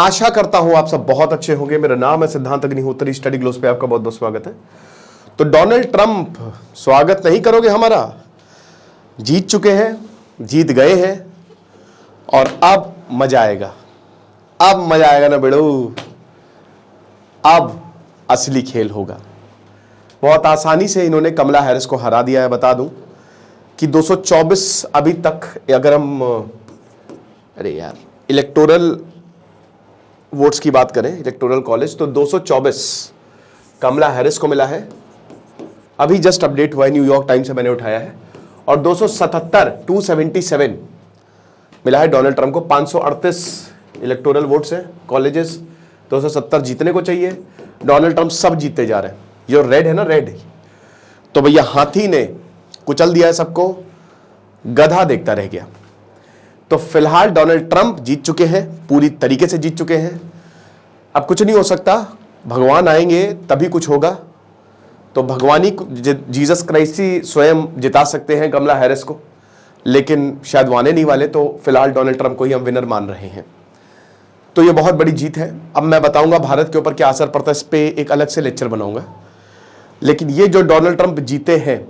आशा करता हूं आप सब बहुत अच्छे होंगे। मेरा नाम है सिद्धांत अग्निहोत्री, स्टडी ग्लोस पे आपका बहुत बहुत स्वागत है। तो डोनाल्ड ट्रंप, स्वागत नहीं करोगे हमारा? जीत चुके हैं, जीत गए हैं और अब मजा आएगा। अब मजा आएगा ना बेड़ू, अब असली खेल होगा। बहुत आसानी से इन्होंने कमला हैरिस को हरा दिया है। बता दूं कि 224 अभी तक, अगर हम इलेक्टोरल वोट्स की बात करें, इलेक्टोरल कॉलेज, तो 224 कमला हैरिस को मिला है। अभी जस्ट अपडेट हुआ है, न्यूयॉर्क टाइम्स से मैंने उठाया है। और 277 मिला है डोनाल्ड ट्रंप को। 538 इलेक्टोरल वोट्स हैं, कॉलेजेस। 270 जीतने को चाहिए। डोनाल्ड ट्रंप सब जीतते जा रहे हैं। ये रेड है ना, रेड। तो भैया हाथी ने कुचल दिया है सबको, गधा देखता रह गया। तो फिलहाल डोनाल्ड ट्रंप जीत चुके हैं, पूरी तरीके से जीत चुके हैं। अब कुछ नहीं हो सकता, भगवान आएंगे तभी कुछ होगा। तो भगवानी जीसस क्राइस्ट ही स्वयं जिता सकते हैं कमला हैरिस को, लेकिन शायद वो आने नहीं वाले। तो फिलहाल डोनाल्ड ट्रंप को ही हम विनर मान रहे हैं। तो ये बहुत बड़ी जीत है। अब मैं बताऊंगा भारत के ऊपर क्या असर पड़ता है, इस पे एक अलग से लेक्चर बनाऊंगा। लेकिन ये जो डोनाल्ड ट्रंप जीते हैं,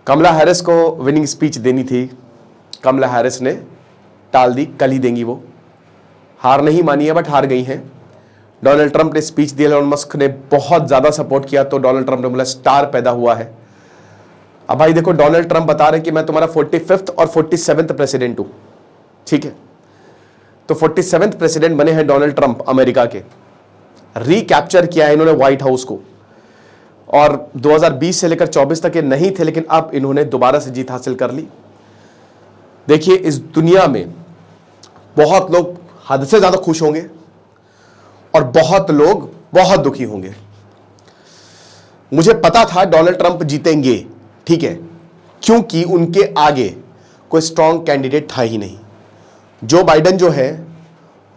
कमला हैरिस को विनिंग स्पीच देनी थी, कमला हैरिस ने टाल दी। कल ही देंगी वो, हार नहीं मानी है बट हार गई हैं। डोनाल्ड ट्रंप ने स्पीच दिया, एलन मस्क ने बहुत ज्यादा सपोर्ट किया, तो डोनाल्ड ट्रंप ने बोला स्टार पैदा हुआ है। अब भाई देखो, डोनाल्ड ट्रंप बता रहे कि मैं तुम्हारा 45th और 47th प्रेसिडेंट हूं, ठीक है। तो 47th प्रेसिडेंट बने हैं डोनाल्ड ट्रंप अमेरिका के। रिकैप्चर किया है इन्होंने व्हाइट हाउस को, और 2020 से लेकर 24 तक ये नहीं थे, लेकिन अब इन्होंने दोबारा से जीत हासिल कर ली। देखिए, इस दुनिया में बहुत लोग हद से ज्यादा खुश होंगे और बहुत लोग बहुत दुखी होंगे। मुझे पता था डोनाल्ड ट्रंप जीतेंगे, ठीक है, क्योंकि उनके आगे कोई स्ट्रांग कैंडिडेट था ही नहीं। जो बाइडेन जो है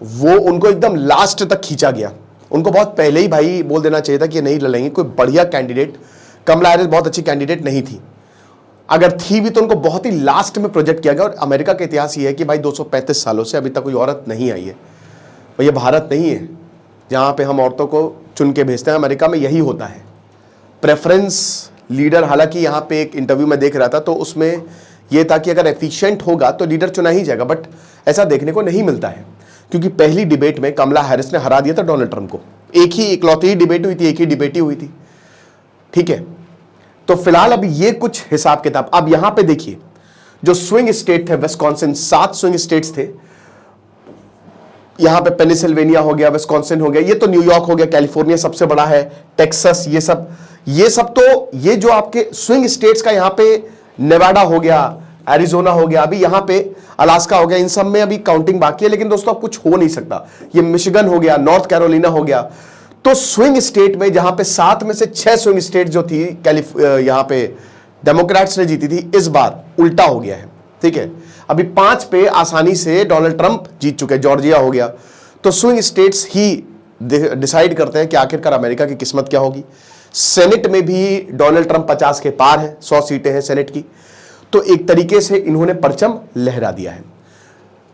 वो उनको एकदम लास्ट तक खींचा गया। उनको बहुत पहले ही भाई बोल देना चाहिए था कि नहीं लड़ेंगे कोई बढ़िया कैंडिडेट। कमला हैरिस बहुत अच्छी कैंडिडेट नहीं थी, अगर थी भी तो उनको बहुत ही लास्ट में प्रोजेक्ट किया गया। और अमेरिका का इतिहास ये है कि भाई 235 सालों से अभी तक कोई औरत नहीं आई है। भाई ये भारत नहीं है जहां पे हम औरतों को चुन के भेजते हैं। अमेरिका में यही होता है, प्रेफरेंस लीडर। हालांकि यहाँ पे एक इंटरव्यू में देख रहा था, तो उसमें यह था कि अगर एफिशिएंट होगा तो लीडर चुना ही जाएगा, बट ऐसा देखने को नहीं मिलता है। क्योंकि पहली डिबेट में कमला हैरिस ने हरा दिया था डोनाल्ड ट्रंप को। एक ही इकलौती ही डिबेट हुई थी, एक ही डिबेट ही हुई थी, ठीक है। तो फिलहाल अभी ये कुछ हिसाब किताब। अब यहां पे देखिए, जो स्विंग स्टेट थे विस्कॉन्सिन, 7 स्विंग स्टेट्स थे। यहां पे पेनिसिल्वेनिया हो गया, विस्कॉन्सिन हो गया, ये तो न्यूयॉर्क हो गया, कैलिफोर्निया सबसे बड़ा है, टेक्सास, ये सब तो ये जो आपके स्विंग स्टेट्स का, यहां पे नेवाडा हो गया, एरिजोना हो गया, अभी यहां पे अलास्का हो गया। इन सब में अभी काउंटिंग बाकी है, लेकिन दोस्तों अब कुछ हो नहीं सकता। ये मिशिगन हो गया, नॉर्थ कैरोलिना हो गया। तो स्विंग स्टेट में जहां पे 7 में से 6 स्विंग स्टेट जो थी यहां पे डेमोक्रेट्स ने जीती थी, इस बार उल्टा हो गया है, ठीक है। अभी 5 पे आसानी से डोनाल्ड ट्रंप जीत चुके हैं। जॉर्जिया हो गया। तो स्विंग स्टेट्स ही डिसाइड करते हैं कि आखिरकार अमेरिका की किस्मत क्या होगी। सेनेट में भी डोनाल्ड ट्रंप 50 के पार है, 100 सीटें हैं सेनेट की। तो एक तरीके से इन्होंने परचम लहरा दिया है।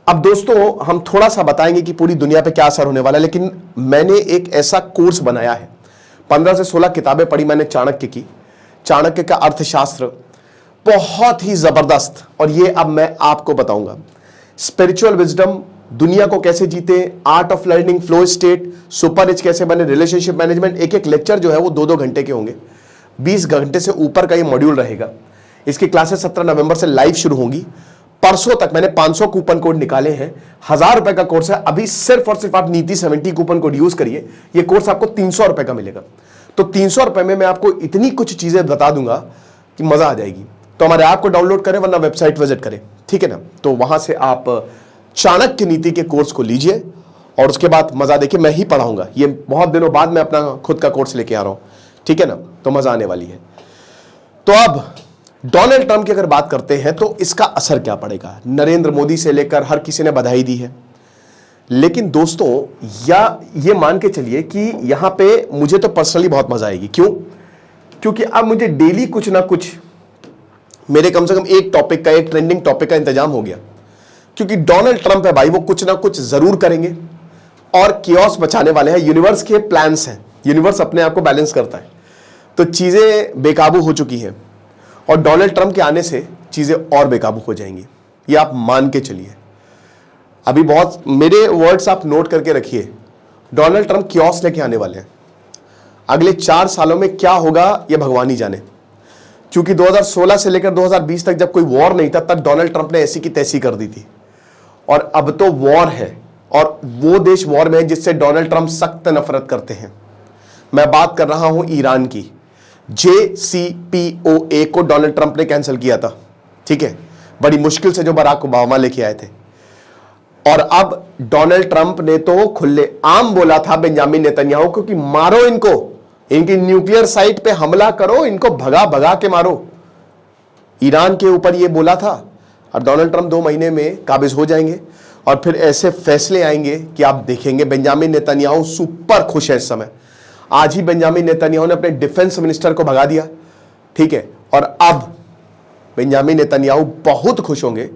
अब दोस्तों, हम थोड़ा सा बताएंगे कि पूरी दुनिया पे क्या असर होने वाला है, लेकिन मैंने एक ऐसा कोर्स बनाया है। 15 से 16 किताबें पढ़ी मैंने चाणक्य की, चाणक्य का अर्थशास्त्र, बहुत ही जबरदस्त। और ये अब मैं आपको बताऊंगा। स्पिरिचुअल विजडम, दुनिया को कैसे जीते, art of learning, flow state, super rich कैसे बने, रिलेशनशिप मैनेजमेंट। एक लेक्चर जो है वो 2-2 घंटे के होंगे, 20 घंटे से ऊपर का ये मॉड्यूल रहेगा। इसकी क्लासेस 17 नवंबर से लाइव शुरू होंगी। परसों तक मैंने 500 कूपन कोड निकाले हैं। 1000 रुपए का कोर्स है। अभी सिर्फ और सिर्फ आप नीति 70 कूपन कोड यूज करिए, ये कोर्स आपको 300 रुपए का मिलेगा। तो 300 रुपए में मैं आपको इतनी कुछ चीजें बता दूंगा कि मजा आ जाएगी। तो हमारे ऐप को डाउनलोड करें, वरना वेबसाइट विजिट करें, ठीक है ना। तो वहां से आप चाणक्य नीति के कोर्स को लीजिए और उसके बाद मजा देखिए। मैं ही पढ़ाऊंगा, ये बहुत दिनों बाद मैं अपना खुद का कोर्स लेके आ रहा हूं, ठीक है ना। तो मजा आने वाली है। तो अब डोनाल्ड ट्रंप की अगर बात करते हैं तो इसका असर क्या पड़ेगा। नरेंद्र मोदी से लेकर हर किसी ने बधाई दी है, लेकिन दोस्तों या ये मान के चलिए कि यहां पे मुझे तो पर्सनली बहुत मजा आएगी। क्यों? क्योंकि अब मुझे डेली कुछ ना कुछ, मेरे कम से कम एक टॉपिक का, एक ट्रेंडिंग टॉपिक का इंतजाम हो गया। क्योंकि डोनाल्ड ट्रंप है भाई, वो कुछ ना कुछ जरूर करेंगे, और कियोस बचाने वाले हैं। यूनिवर्स के प्लान्स हैं, यूनिवर्स अपने आप को बैलेंस करता है। तो चीजें बेकाबू हो चुकी हैं और डोनाल्ड ट्रंप के आने से चीजें और बेकाबू हो जाएंगी, ये आप मान के चलिए। अभी बहुत मेरे वर्ड्स आप नोट करके रखिए, डोनाल्ड ट्रंप कियोस लेके आने वाले हैं। अगले 4 सालों में क्या होगा ये भगवान ही जाने, क्योंकि 2016 से लेकर 2020 तक जब कोई वॉर नहीं था तब डोनाल्ड ट्रंप ने ऐसी की तैसी कर दी थी, और अब तो वॉर है और वो देश वॉर में है जिससे डोनाल्ड ट्रंप सख्त नफरत करते हैं। मैं बात कर रहा हूं ईरान की। JCPOA को डोनाल्ड ट्रंप ने कैंसिल किया था, ठीक है, बड़ी मुश्किल से जो बराक ओबामा लेके आए थे। और अब डोनाल्ड ट्रंप ने तो खुले आम बोला था बेंजामिन नेतन्याहू को कि मारो इनको, इनकी न्यूक्लियर साइट पे हमला करो, इनको भगा भगा के मारो। ईरान के ऊपर ये बोला था। और डोनाल्ड ट्रंप 2 महीने में काबिज हो जाएंगे और फिर ऐसे फैसले आएंगे कि आप देखेंगे। बेंजामिन नेतन्याहू सुपर खुश है इस समय। आज ही बेंजामिन नेतन्याहू ने अपने डिफेंस मिनिस्टर को भगा दिया, ठीक है, और अब बेंजामिन नेतन्याहू बहुत खुश होंगे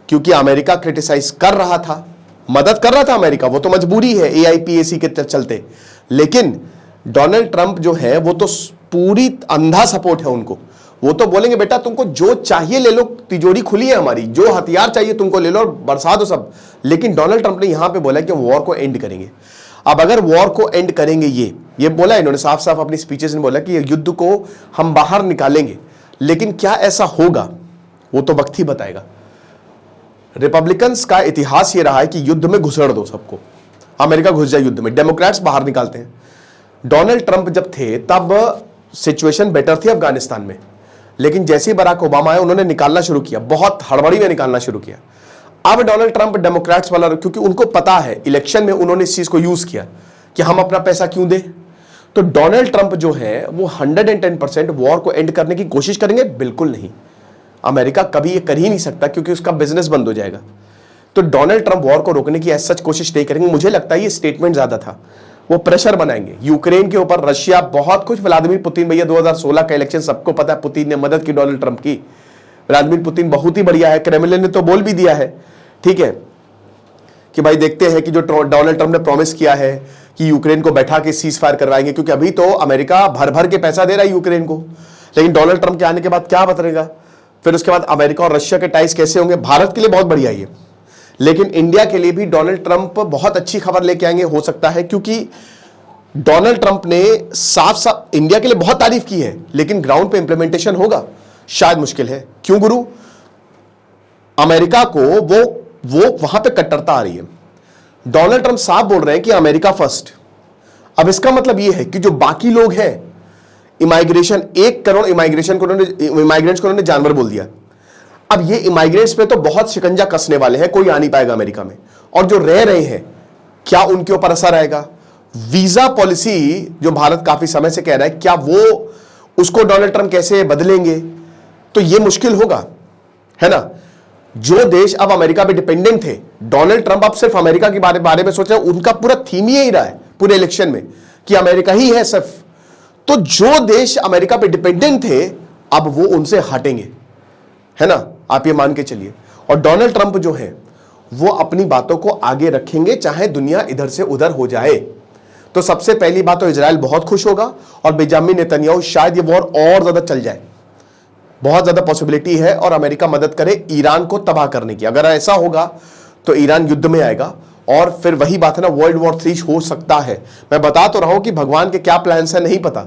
क्योंकि अमेरिका क्रिटिसाइज कर रहा था, मदद कर रहा था अमेरिका, वो तो मजबूरी है AIPAC के चलते, लेकिन डोनाल्ड ट्रंप जो है वो तो पूरी अंधा सपोर्ट है उनको। वो तो बोलेंगे बेटा तुमको जो चाहिए ले लो, तिजोरी खुली है हमारी, जो हथियार चाहिए तुमको ले लो और बरसा दो सब। लेकिन डोनाल्ड ट्रंप ने यहां पे बोला कि वॉर को एंड करेंगे। अब अगर वॉर को एंड करेंगे, ये बोला इन्होंने साफ साफ अपनी स्पीचेस में बोला कि ये युद्ध को हम बाहर निकालेंगे, लेकिन क्या ऐसा होगा वो तो वक्त ही बताएगा। रिपब्लिकन्स का इतिहास ये रहा है कि युद्ध में घुसड़ दो सबको, अमेरिका घुस जाए युद्ध में, डेमोक्रेट्स बाहर निकालते हैं। डोनाल्ड ट्रंप जब थे तब सिचुएशन बेटर थी अफगानिस्तान में, लेकिन जैसे ही बराक ओबामा आए उन्होंने निकालना शुरू किया, बहुत हड़बड़ी में निकालना शुरू किया। अब डोनाल्ड ट्रंप डेमोक्रेट्स वाला, क्योंकि उनको पता है इलेक्शन में उन्होंने इस चीज को यूज किया कि हम अपना पैसा क्यों दें, तो डोनाल्ड ट्रंप जो है वो 110% वॉर को एंड करने की कोशिश करेंगे? बिल्कुल नहीं। अमेरिका कभी ये कर ही नहीं सकता क्योंकि उसका बिजनेस बंद हो जाएगा। तो डोनाल्ड ट्रंप वॉर को रोकने की ऐसा कोशिश नहीं करेंगे। मुझे लगता है ये स्टेटमेंट ज्यादा था, वो प्रेशर बनाएंगे यूक्रेन के ऊपर। रशिया बहुत कुछ, व्लादिमीर पुतिन भैया 2016 का इलेक्शन सबको पता है, पुतिन ने मदद की डोनाल्ड ट्रंप की। व्लादिमीर पुतिन बहुत ही बढ़िया है, क्रेमलिन ने तो बोल भी दिया है, ठीक है, कि भाई देखते हैं कि जो डोनाल्ड ट्रंप ने प्रॉमिस किया है कि यूक्रेन को बैठा के सीज फायर करवाएंगे, क्योंकि अभी तो अमेरिका भर भर के पैसा दे रहा है यूक्रेन को, लेकिन डोनाल्ड ट्रंप के आने के बाद क्या बदलेगा, फिर उसके बाद अमेरिका और रशिया के टाइज कैसे होंगे। भारत के लिए बहुत बढ़िया है, लेकिन इंडिया के लिए भी डोनाल्ड ट्रंप बहुत अच्छी खबर लेके आएंगे हो सकता है, क्योंकि डोनाल्ड ट्रंप ने साफ साफ इंडिया के लिए बहुत तारीफ की है, लेकिन ग्राउंड पे इंप्लीमेंटेशन होगा शायद मुश्किल है। क्यों गुरु? अमेरिका को वो वहां पे कट्टरता आ रही है। डोनाल्ड ट्रंप साफ बोल रहे हैं कि अमेरिका फर्स्ट। अब इसका मतलब यह है कि जो बाकी लोग हैं, इमाइग्रेशन, 1 करोड़ इमाइग्रेंट्स को उन्होंने जानवर बोल दिया। अब ये इमाइग्रेंट्स पे तो बहुत शिकंजा कसने वाले हैं, कोई आ नहीं पाएगा अमेरिका में। और जो रह रहे हैं, क्या उनके ऊपर असर आएगा? वीजा पॉलिसी जो भारत काफी समय से कह रहा है, क्या वो उसको डोनाल्ड ट्रंप कैसे बदलेंगे? तो ये मुश्किल होगा, है ना। जो देश अब अमेरिका पे डिपेंडेंट थे, डोनाल्ड ट्रंप अब सिर्फ अमेरिका के बारे में सोच रहे हैं। उनका पूरा थीम ही यही रहा है पूरे इलेक्शन में कि अमेरिका ही है सिर्फ। तो जो देश अमेरिका पे डिपेंडेंट थे, अब वो उनसे हटेंगे, है ना, आप ये मान के चलिए। और डोनाल्ड ट्रंप जो है वो अपनी बातों को आगे रखेंगे, चाहे दुनिया इधर से उधर हो जाए। तो सबसे पहली बात तो इजराइल बहुत खुश होगा और बेंजामिन नेतन्याहू शायद ये वॉर और ज्यादा चल जाए, बहुत ज्यादा पॉसिबिलिटी है, और अमेरिका मदद करे ईरान को तबाह करने की। अगर ऐसा होगा तो ईरान युद्ध में आएगा और फिर वही बात है ना, वर्ल्ड वॉर 3 हो सकता है। मैं बता तो रहा हूं कि भगवान के क्या प्लान्स है नहीं पता।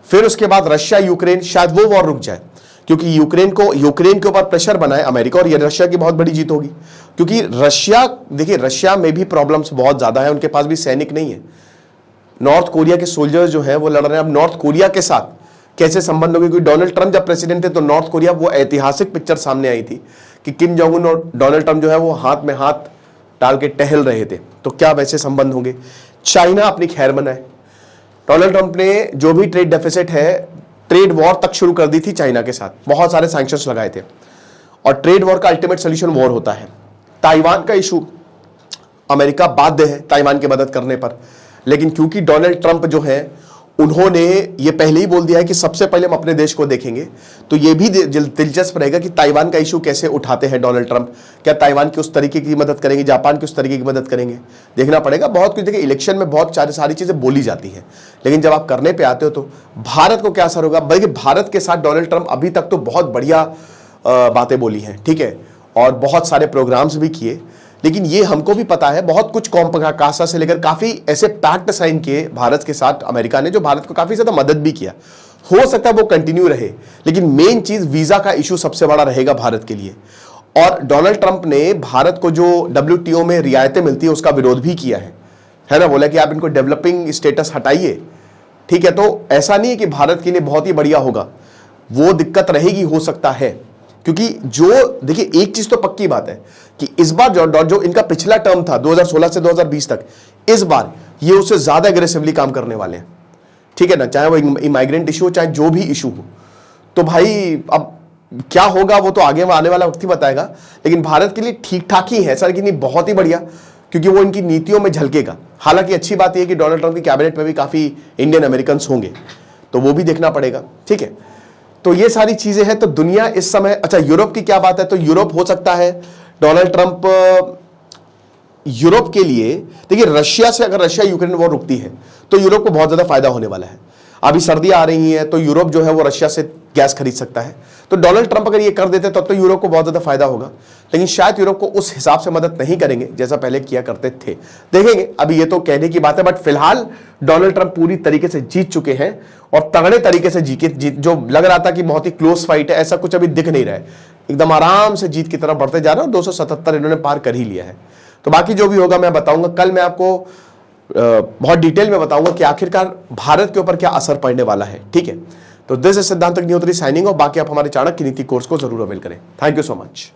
फिर उसके बाद रशिया यूक्रेन, शायद वो वॉर रुक जाए, क्योंकि यूक्रेन के ऊपर प्रेशर बनाए अमेरिका, और ये रशिया की बहुत बड़ी जीत होगी। क्योंकि रशिया, देखिए रशिया में भी प्रॉब्लम्स बहुत ज्यादा है, उनके पास भी सैनिक नहीं है। नॉर्थ कोरिया के सोल्जर्स जो हैं वो लड़ रहे हैं। अब नॉर्थ कोरिया के साथ कैसे संबंध होंगे, क्योंकि डोनाल्ड ट्रंप जब प्रेसिडेंट थे तो नॉर्थ कोरिया, वो ऐतिहासिक पिक्चर सामने आई थी कि किम जोंग उन और डोनाल्ड ट्रंप जो है वो हाथ में हाथ डाल के टहल रहे थे। तो क्या वैसे संबंध होंगे? चाइना अपनी खैर बनाए। डोनाल्ड ट्रंप ने जो भी ट्रेड डेफिसिट है, ट्रेड वॉर तक शुरू कर दी थी चाइना के साथ, बहुत सारे सैंक्शंस लगाए थे, और ट्रेड वॉर का अल्टीमेट सोल्यूशन वॉर होता है। ताइवान का इशू, अमेरिका बाध्य है ताइवान की मदद करने पर, लेकिन क्योंकि डोनाल्ड ट्रंप जो है उन्होंने ये पहले ही बोल दिया है कि सबसे पहले हम अपने देश को देखेंगे। तो ये भी दिलचस्प रहेगा कि ताइवान का इशू कैसे उठाते हैं डोनाल्ड ट्रंप। क्या ताइवान की उस तरीके की मदद करेंगे, जापान की उस तरीके की मदद करेंगे, देखना पड़ेगा। बहुत कुछ देखिए, इलेक्शन में बहुत सारी चीजें बोली जाती हैं, लेकिन जब आप करने पे आते हो तो भारत को क्या असर होगा। बल्कि भारत के साथ डोनाल्ड ट्रंप अभी तक तो बहुत बढ़िया बातें बोली हैं, ठीक है, और बहुत सारे प्रोग्राम्स भी किए। लेकिन ये हमको भी पता है, बहुत कुछ कासा से लेकर काफी ऐसे पैक्ट साइन किए भारत के साथ अमेरिका ने, जो भारत को काफी ज्यादा मदद भी किया। हो सकता है वो कंटिन्यू रहे, लेकिन मेन चीज वीजा का इशू सबसे बड़ा रहेगा भारत के लिए। और डोनाल्ड ट्रंप ने भारत को जो WTO में रियायतें मिलती है उसका विरोध भी किया है ना। बोला कि आप इनको डेवलपिंग स्टेटस हटाइए, ठीक है। तो ऐसा नहीं है कि भारत के लिए बहुत ही बढ़िया होगा, वो दिक्कत रहेगी, हो सकता है। क्योंकि जो देखिए, एक चीज तो पक्की बात है कि इस बार जो इनका पिछला टर्म था 2016 से 2020 तक, इस बार ये उससे ज्यादा एग्रेसिवली काम करने वाले हैं, ठीक है ना। चाहे वो इमाइग्रेंट इशू हो, चाहे जो भी इशू हो। तो भाई अब क्या होगा वो तो आगे आने वाला वक्त ही बताएगा। लेकिन भारत के लिए ठीक ठाक ही है, ऐसा कि नहीं बहुत ही बढ़िया, क्योंकि वो इनकी नीतियों में झलकेगा। हालांकि अच्छी बात यह है कि डोनाल्ड ट्रंप की कैबिनेट में भी काफी इंडियन अमेरिकन होंगे, तो वो भी देखना पड़ेगा, ठीक है। तो ये सारी चीजें हैं। तो दुनिया इस समय, अच्छा यूरोप की क्या बात है, तो यूरोप हो सकता है डोनाल्ड ट्रंप यूरोप के लिए, देखिए रशिया से, अगर रशिया यूक्रेन वॉर रुकती है तो यूरोप को बहुत ज्यादा फायदा होने वाला है। अभी सर्दियां आ रही हैं, तो यूरोप जो है वो रशिया से गैस खरीद सकता है। तो डोनाल्ड ट्रंप अगर ये कर देते तब तो यूरोप को बहुत ज्यादा फायदा होगा। लेकिन शायद यूरोप को उस हिसाब से मदद नहीं करेंगे जैसा पहले किया करते थे, देखेंगे। अभी ये तो कहने की बात है, बट फिलहाल डोनाल्ड ट्रंप पूरी तरीके से जीत चुके हैं, और तगड़े तरीके से जीत जो लग रहा था कि बहुत ही क्लोज फाइट है, ऐसा कुछ अभी दिख नहीं रहा है। एकदम आराम से जीत की तरफ बढ़ते जा रहे हैं। 277 इन्होंने पार कर ही लिया है। तो बाकी जो भी होगा मैं बताऊंगा कल। मैं आपको बहुत डिटेल में बताऊंगा कि आखिरकार भारत के ऊपर क्या असर पड़ने वाला है, ठीक है। तो दिस इज सिद्धांत अग्निहोत्री साइनिंग ऑफ। बाकी आप हमारे चाणक्य नीति कोर्स को जरूर अवेल करें। Thank you so much.